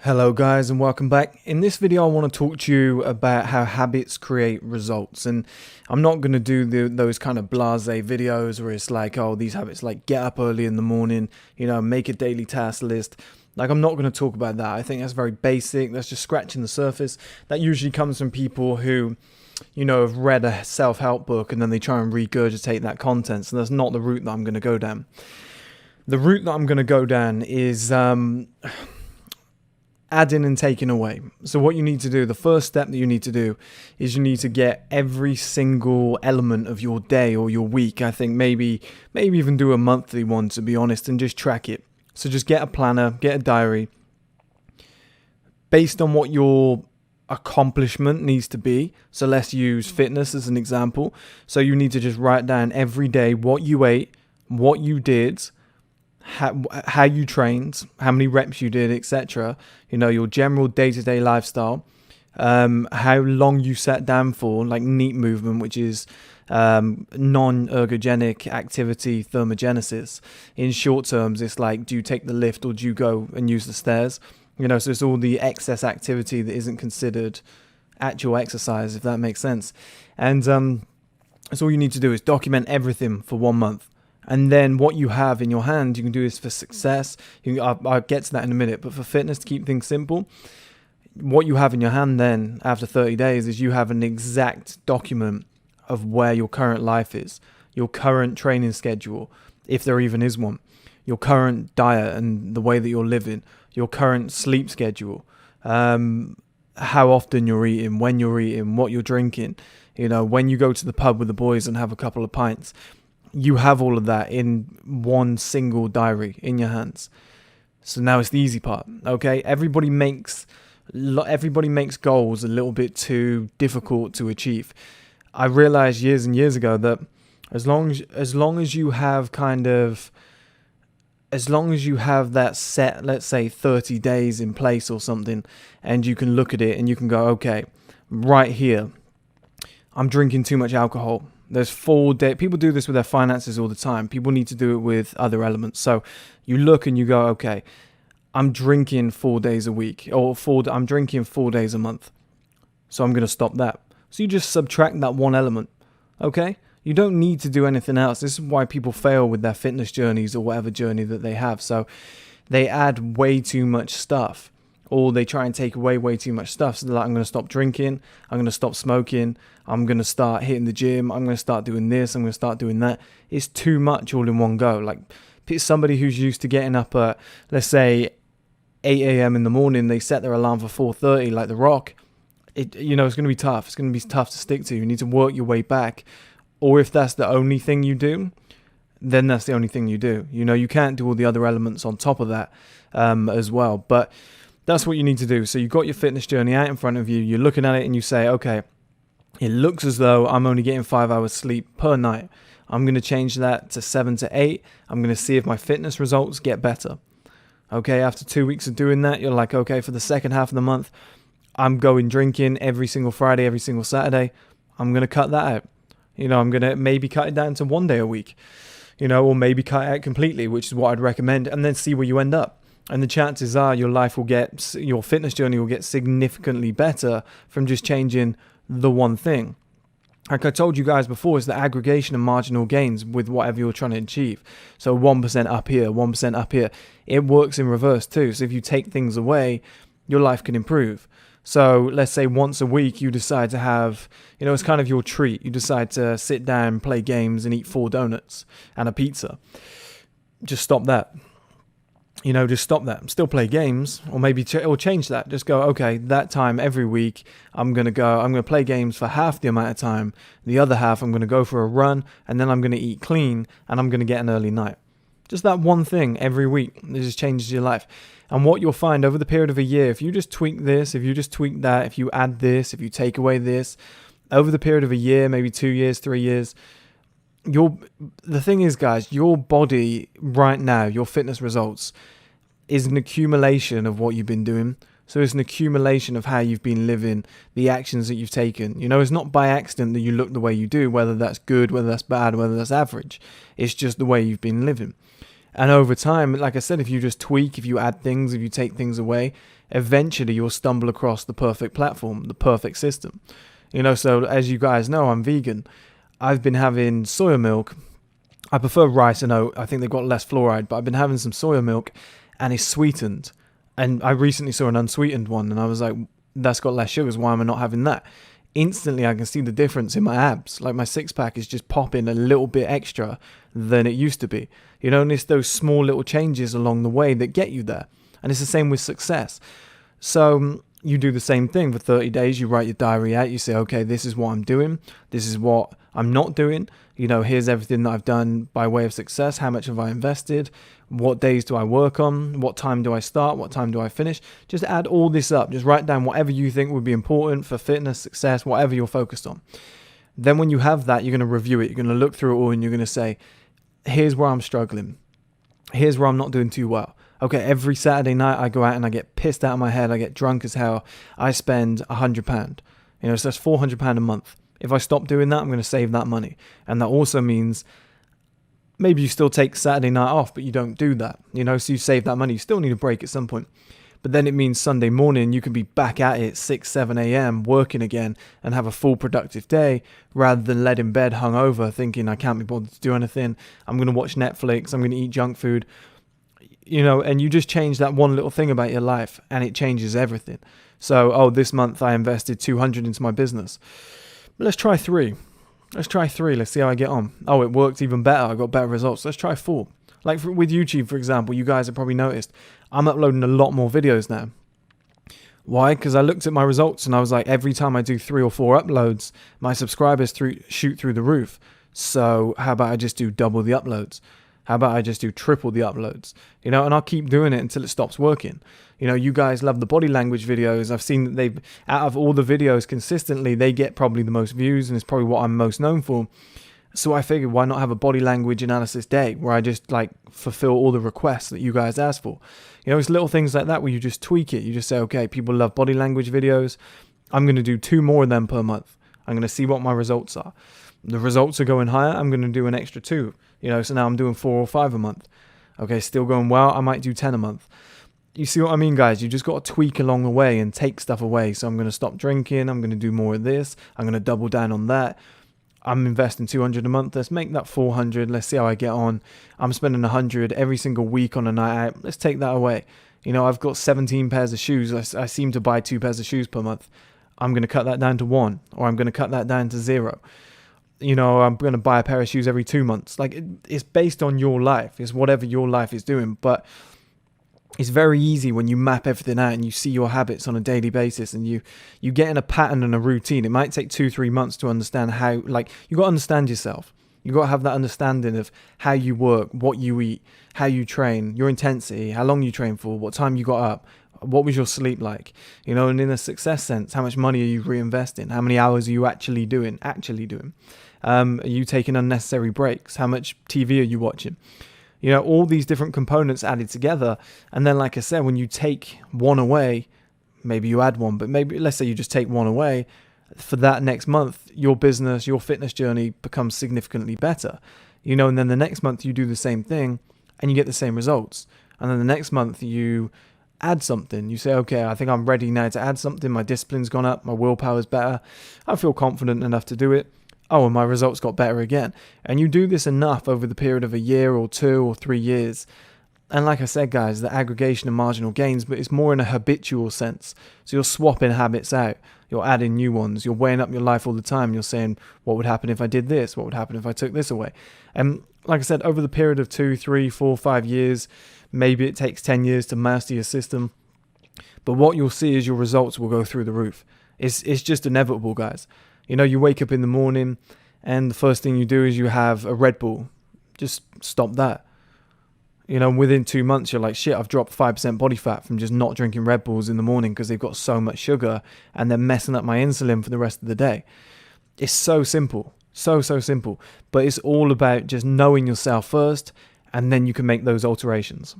Hello guys and welcome back. In this video I want to talk to you about how habits create results, and I'm not going to do those kind of blasé videos where it's like, oh, these habits like get up early in the morning, make a daily task list. Like, I'm not going to talk about that. I think that's very basic. That's just scratching the surface. That usually comes from people who have read a self-help book and then they try and regurgitate that content. So that's not the route that I'm going to go down. The route that I'm going to go down is adding and taking away. So what you need to do, the first step that you need to do is you need to get every single element of your day or your week. I think maybe even do a monthly one, to be honest, and just track it. So just get a planner, get a diary based on what your accomplishment needs to be. So let's use fitness as an example. So you need to just write down every day what you ate, what you did, how you trained, how many reps you did, etc. Your general day-to-day lifestyle, how long you sat down for, like NEAT movement, which is non-ergogenic activity thermogenesis. In short terms, it's like, do you take the lift or do you go and use the stairs? So it's all the excess activity that isn't considered actual exercise, if that makes sense. And so all you need to do is document everything for 1 month. And then what you have in your hand, you can do this for success. I'll get to that in a minute. But for fitness, to keep things simple, what you have in your hand then after 30 days is you have an exact document of where your current life is, your current training schedule, if there even is one, your current diet and the way that you're living, your current sleep schedule, how often you're eating, when you're eating, what you're drinking, when you go to the pub with the boys and have a couple of pints. You have all of that in one single diary in your hands. So now it's the easy part, okay? Everybody makes goals a little bit too difficult to achieve. I realized years and years ago that as long as you have that set, let's say 30 days in place or something, and you can look at it and you can go, okay, right here, I'm drinking too much alcohol. There's 4 days. People do this with their finances all the time. People need to do it with other elements. So you look and you go, okay, I'm drinking 4 days a week, or I'm drinking 4 days a month. So I'm going to stop that. So you just subtract that one element. Okay? You don't need to do anything else. This is why people fail with their fitness journeys or whatever journey that they have. So they add way too much stuff, or they try and take away way too much stuff. So they're like, I'm going to stop drinking, I'm going to stop smoking, I'm going to start hitting the gym, I'm going to start doing this, I'm going to start doing that. It's too much all in one go. Like, somebody who's used to getting up at, let's say, 8 a.m. in the morning, they set their alarm for 4:30, like The Rock. It's going to be tough. It's going to be tough to stick to. You need to work your way back. Or if that's the only thing you do, then that's the only thing you do. You can't do all the other elements on top of that as well. But that's what you need to do. So you've got your fitness journey out in front of you. You're looking at it and you say, okay, it looks as though I'm only getting 5 hours sleep per night. I'm going to change that to 7 to 8. I'm going to see if my fitness results get better. Okay, after 2 weeks of doing that, you're like, okay, for the second half of the month, I'm going drinking every single Friday, every single Saturday. I'm going to cut that out. I'm going to maybe cut it down to 1 day a week, or maybe cut it out completely, which is what I'd recommend, and then see where you end up. And the chances are your fitness journey will get significantly better from just changing the one thing. Like I told you guys before, it's the aggregation of marginal gains with whatever you're trying to achieve. So 1% up here, 1% up here. It works in reverse too. So if you take things away, your life can improve. So let's say once a week you decide to have, it's kind of your treat. You decide to sit down, play games and eat 4 donuts and a pizza. Just stop that. Just stop that. Still play games, or maybe or change that. Just go, okay, that time every week, I'm going to play games for half the amount of time. The other half, I'm going to go for a run, and then I'm going to eat clean, and I'm going to get an early night. Just that one thing every week. It just changes your life. And what you'll find over the period of a year, if you just tweak this, if you just tweak that, if you add this, if you take away this, over the period of a year, maybe 2 years, 3 years, the thing is, guys, your body right now, your fitness results, is an accumulation of what you've been doing. So it's an accumulation of how you've been living, the actions that you've taken. It's not by accident that you look the way you do, whether that's good, whether that's bad, whether that's average. It's just the way you've been living. And over time, like I said, if you just tweak, if you add things, if you take things away, eventually you'll stumble across the perfect platform, the perfect system. So as you guys know, I'm vegan. I've been having soya milk. I prefer rice and oat. I think they've got less fluoride, but I've been having some soya milk and it's sweetened. And I recently saw an unsweetened one and I was like, that's got less sugars. Why am I not having that? Instantly, I can see the difference in my abs. Like my six pack is just popping a little bit extra than it used to be. And it's those small little changes along the way that get you there. And it's the same with success. So you do the same thing for 30 days. You write your diary out. You say, okay, this is what I'm doing. This is what I'm not doing. Here's everything that I've done by way of success. How much have I invested? What days do I work on? What time do I start? What time do I finish? Just add all this up. Just write down whatever you think would be important for fitness, success, whatever you're focused on. Then when you have that, you're going to review it. You're going to look through it all and you're going to say, here's where I'm struggling. Here's where I'm not doing too well. Okay, every Saturday night I go out and I get pissed out of my head. I get drunk as hell. I spend £100. So that's £400 a month. If I stop doing that, I'm going to save that money. And that also means maybe you still take Saturday night off, but you don't do that. So you save that money. You still need a break at some point. But then it means Sunday morning you can be back at it 6, 7 a.m. working again and have a full productive day rather than led in bed hungover thinking I can't be bothered to do anything. I'm going to watch Netflix. I'm going to eat junk food. And you just change that one little thing about your life and it changes everything. So, this month I invested 200 into my business. Let's try 3. Let's see how I get on. Oh, it worked even better. I got better results. Let's try 4. Like with YouTube, for example, you guys have probably noticed I'm uploading a lot more videos now. Why? Because I looked at my results and I was like, every time I do 3 or 4 uploads, my subscribers shoot through the roof. So how about I just do double the uploads? How about I just do triple the uploads? And I'll keep doing it until it stops working. You guys love the body language videos. I've seen that out of all the videos consistently, they get probably the most views and it's probably what I'm most known for. So I figured, why not have a body language analysis day where I just fulfill all the requests that you guys ask for? It's little things like that where you just tweak it. You just say, okay, people love body language videos. I'm going to do 2 more of them per month. I'm going to see what my results are. The results are going higher. I'm going to do an extra 2. So now I'm doing 4 or 5 a month. Okay, still going well. I might do 10 a month. You see what I mean, guys? You just got to tweak along the way and take stuff away. So I'm going to stop drinking. I'm going to do more of this. I'm going to double down on that. I'm investing 200 a month. Let's make that 400. Let's see how I get on. I'm spending 100 every single week on a night out. Let's take that away. I've got 17 pairs of shoes. I seem to buy 2 pairs of shoes per month. I'm going to cut that down to 1, or I'm going to cut that down to 0. I'm going to buy a pair of shoes every 2 months. It's based on your life. It's whatever your life is doing. But it's very easy when you map everything out and you see your habits on a daily basis and you get in a pattern and a routine. It might take 2-3 months to understand how, you got to understand yourself. You got to have that understanding of how you work, what you eat, how you train, your intensity, how long you train for, what time you got up, what was your sleep like, and in a success sense, how much money are you reinvesting? How many hours are you actually doing? Are you taking unnecessary breaks? How much TV are you watching? All these different components added together. And then, like I said, when you take one away, maybe you add one, but maybe let's say you just take one away, for that next month, your business, your fitness journey becomes significantly better. And then the next month you do the same thing and you get the same results. And then the next month you add something. You say, okay, I think I'm ready now to add something. My discipline's gone up. My willpower's better. I feel confident enough to do it. Oh, and my results got better again. And you do this enough over the period of a year or 2 or 3 years. And like I said, guys, the aggregation of marginal gains, but it's more in a habitual sense. So you're swapping habits out. You're adding new ones. You're weighing up your life all the time. You're saying, what would happen if I did this? What would happen if I took this away? And like I said, over the period of 2, 3, 4, 5 years, maybe it takes 10 years to master your system. But what you'll see is your results will go through the roof. It's just inevitable, guys. You wake up in the morning and the first thing you do is you have a Red Bull. Just stop that. Within 2 months, you're like, shit, I've dropped 5% body fat from just not drinking Red Bulls in the morning because they've got so much sugar and they're messing up my insulin for the rest of the day. It's so simple. So simple. But it's all about just knowing yourself first, and then you can make those alterations.